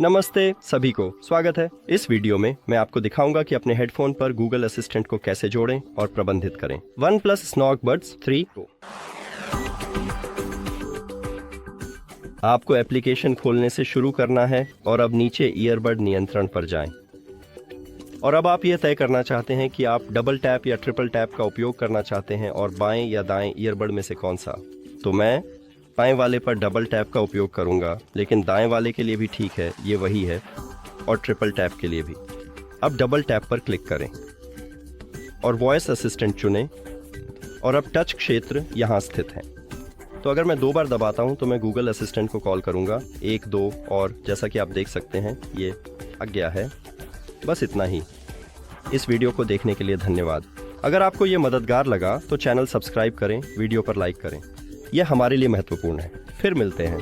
नमस्ते सभी को स्वागत है। इस वीडियो में मैं आपको दिखाऊंगा कि अपने हेडफोन पर गूगल असिस्टेंट को कैसे जोड़ें और प्रबंधित करें। OnePlus Nord Buds 3 को आपको एप्लीकेशन खोलने से शुरू करना है और अब नीचे ईयरबड नियंत्रण पर जाएं। और अब आप यह तय करना चाहते हैं कि आप डबल टैप या ट्रिपल टैप का उपयोग करना चाहते हैं और बाएं या दाएं ईयरबड में से कौन सा। तो मैं बाएं वाले पर डबल टैप का उपयोग करूंगा, लेकिन दाएं वाले के लिए भी ठीक है, ये वही है, और ट्रिपल टैप के लिए भी। अब डबल टैप पर क्लिक करें और वॉइस असिस्टेंट चुनें और अब टच क्षेत्र यहाँ स्थित है। तो अगर मैं 2 बार दबाता हूँ तो मैं गूगल असिस्टेंट को कॉल करूँगा 1, 2 और जैसा कि आप देख सकते हैं ये आ गया है। बस इतना ही। इस वीडियो को देखने के लिए धन्यवाद। अगर आपको ये मददगार लगा तो चैनल सब्सक्राइब करें, वीडियो पर लाइक करें, यह हमारे लिए महत्वपूर्ण है। फिर मिलते हैं।